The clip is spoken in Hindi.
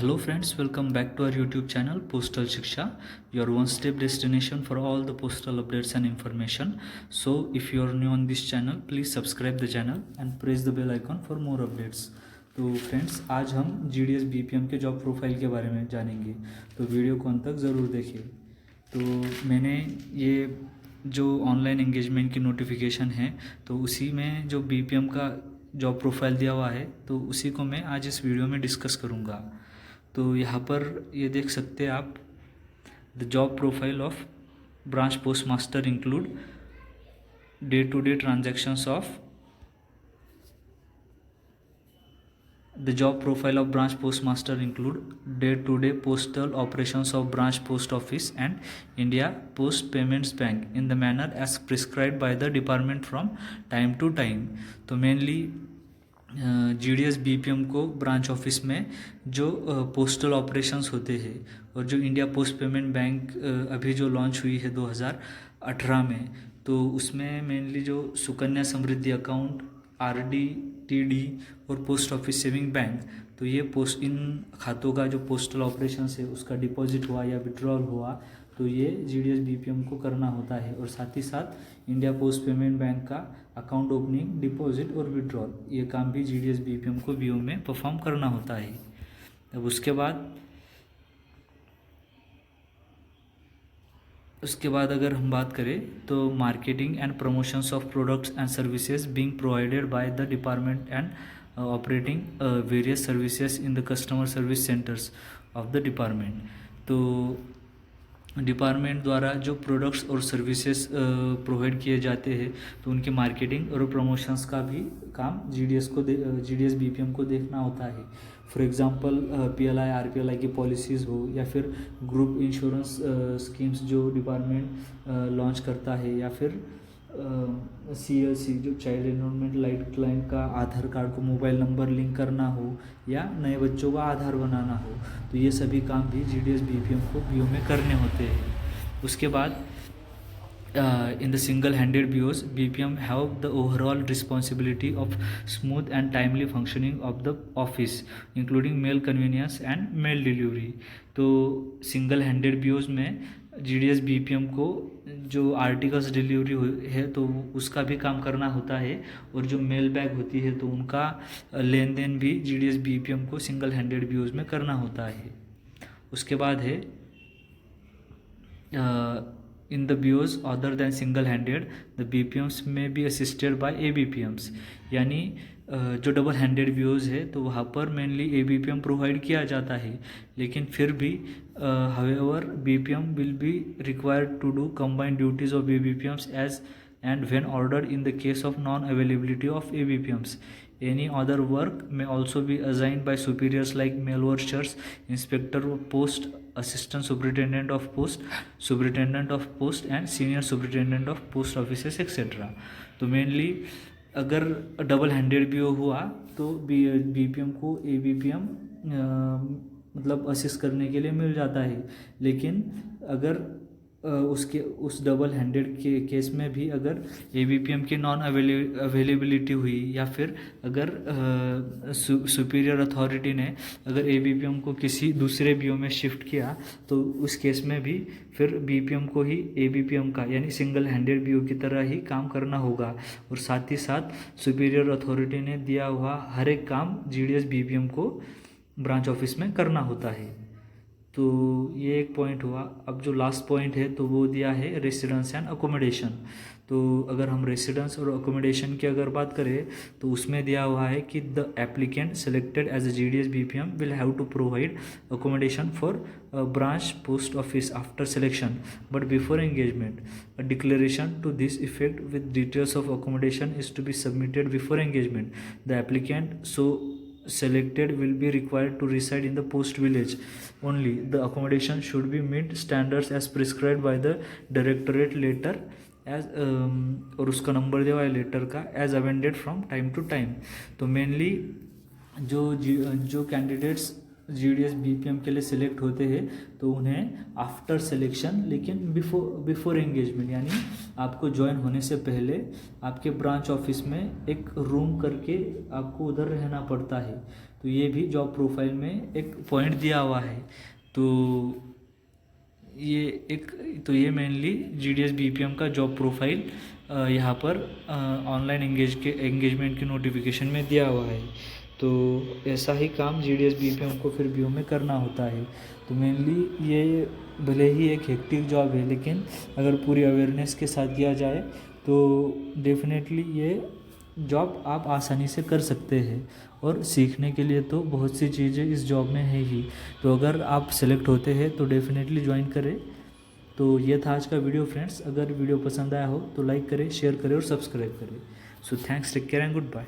Hello friends, welcome back to our YouTube channel Postal Shiksha, your one-step destination for all the postal updates and information. So if you are new on this channel, please subscribe the channel and press the bell icon for more updates. तो फ्रेंड्स, आज हम GDS BPM के जॉब प्रोफाइल के बारे में जानेंगे, तो वीडियो को अंत तक ज़रूर देखिए। तो मैंने ये जो ऑनलाइन एंगेजमेंट की नोटिफिकेशन है, तो उसी में जो BPM का जॉब प्रोफाइल दिया हुआ है, तो उसी को मैं आज इस वीडियो में डिस्कस करूँगा। तो यहाँ पर ये देख सकते हैं आप, the job profile of branch post master include day to day transactions of The job profile of branch postmaster include day-to-day postal operations of branch post office and India Post Payments Bank in the manner as prescribed by the department from time to time. तो mainly GDS BPM को ब्रांच ऑफिस में जो पोस्टल ऑपरेशंस होते हैं और जो इंडिया पोस्ट पेमेंट बैंक अभी जो लॉन्च हुई है 2018 में, तो उसमें मेनली जो Sukanya Samriddhi account, RD, TD और पोस्ट ऑफिस सेविंग बैंक, तो ये इन खातों का जो पोस्टल ऑपरेशंस है उसका डिपॉजिट हुआ या विड्रॉल हुआ, तो ये GDS BPM को करना होता है। और साथ ही साथ इंडिया पोस्ट पेमेंट बैंक का अकाउंट ओपनिंग, डिपॉजिट और विड्रॉल, ये काम भी GDS BPM को BO में परफॉर्म करना होता है। अब उसके बाद अगर हम बात करें तो marketing and promotions of products and services being provided by the department and operating various services in the customer service centres of the department. तो डिपार्टमेंट द्वारा जो प्रोडक्ट्स और सर्विसेज प्रोवाइड किए जाते हैं, तो उनकी मार्केटिंग और प्रमोशंस का भी काम GDS BPM को देखना होता है। फॉर एग्जांपल PLI RPLI की पॉलिसीज़ हो या फिर ग्रुप इंश्योरेंस स्कीम्स जो डिपार्टमेंट लॉन्च करता है, या फिर CLC जो चाइल्ड एनरोलमेंट लाइट का आधार कार्ड को मोबाइल नंबर लिंक करना हो या नए बच्चों का आधार बनाना हो, तो ये सभी काम भी GDS BPM को BO में करने होते हैं। उसके बाद in the single-handed BOs, BPM have the overall responsibility of smooth and timely functioning of the office, including mail convenience and mail delivery. तो सिंगल हैंडेड BOs में GDS BPM को जो आर्टिकल्स डिलीवरी है तो उसका भी काम करना होता है, और जो मेल बैग होती है तो उनका लेन देन भी GDS BPM को सिंगल हैंडेड BOs में करना होता है। उसके बाद है in the BOs other than single handed, the BPMs may be assisted by ABPMs, यानी जो डबल हैंडेड BOs है तो वहाँ पर मेनली ABPM प्रोवाइड किया जाता है, लेकिन फिर भी however BPM will be required to do combined duties of ABPMs as and when ordered in the case of non-availability of ABPMs. Any other work may also be assigned by superiors like mail workers, inspector of post, assistant superintendent of post and senior superintendent of post offices etc. तो मेनली अगर डबल हैंडेड BO हुआ तो BPM को ABPM मतलब असिस्ट करने के लिए मिल जाता है, लेकिन अगर उस डबल हैंडेड के केस में भी अगर ABPM की नॉन अवेलेबिलिटी हुई या फिर अगर सुपीरियर अथॉरिटी ने अगर ABPM को किसी दूसरे BO में शिफ्ट किया, तो उस केस में भी फिर BPM को ही ABPM का यानी सिंगल हैंडेड BO की तरह ही काम करना होगा, और साथ ही साथ सुपीरियर अथॉरिटी ने दिया हुआ हर एक काम GDS BPM को ब्रांच ऑफिस में करना होता है। तो ये एक पॉइंट हुआ। अब जो लास्ट पॉइंट है तो वो दिया है रेसिडेंस एंड अकोमोडेशन। तो अगर हम रेसिडेंस और अकोमोडेशन की अगर बात करें तो उसमें दिया हुआ है कि the applicant selected as a GDS BPM will have to provide accommodation for branch post office after selection but before engagement. A declaration to this effect with details of accommodation is to be submitted before engagement. The applicant selected will be required to reside in the post village only. The accommodation should be meet standards as prescribed by the directorate letter as और उसका नंबर दिया हुआ है लेटर का, as amended from time to time। तो मेनली जो कैंडिडेट्स GDS BPM के लिए सिलेक्ट होते हैं तो उन्हें आफ्टर सिलेक्शन, लेकिन बिफोर एंगेजमेंट, यानी आपको ज्वाइन होने से पहले आपके ब्रांच ऑफिस में एक रूम करके आपको उधर रहना पड़ता है। तो ये भी जॉब प्रोफाइल में एक पॉइंट दिया हुआ है। तो ये मेनली GDS BPM का जॉब प्रोफाइल यहाँ पर ऑनलाइन एंगेजमेंट की नोटिफिकेशन में दिया हुआ है। तो ऐसा ही काम GDS BPM को फिर BO में करना होता है। तो मेनली ये भले ही एक हेक्टिक जॉब है, लेकिन अगर पूरी अवेयरनेस के साथ किया जाए तो डेफिनेटली ये जॉब आप आसानी से कर सकते हैं। और सीखने के लिए तो बहुत सी चीज़ें इस जॉब में है ही। तो अगर आप सेलेक्ट होते हैं तो डेफिनेटली ज्वाइन करें। तो ये था आज का वीडियो फ्रेंड्स। अगर वीडियो पसंद आया हो तो लाइक करें, शेयर करें और सब्सक्राइब करें। So thanks, take care and good bye.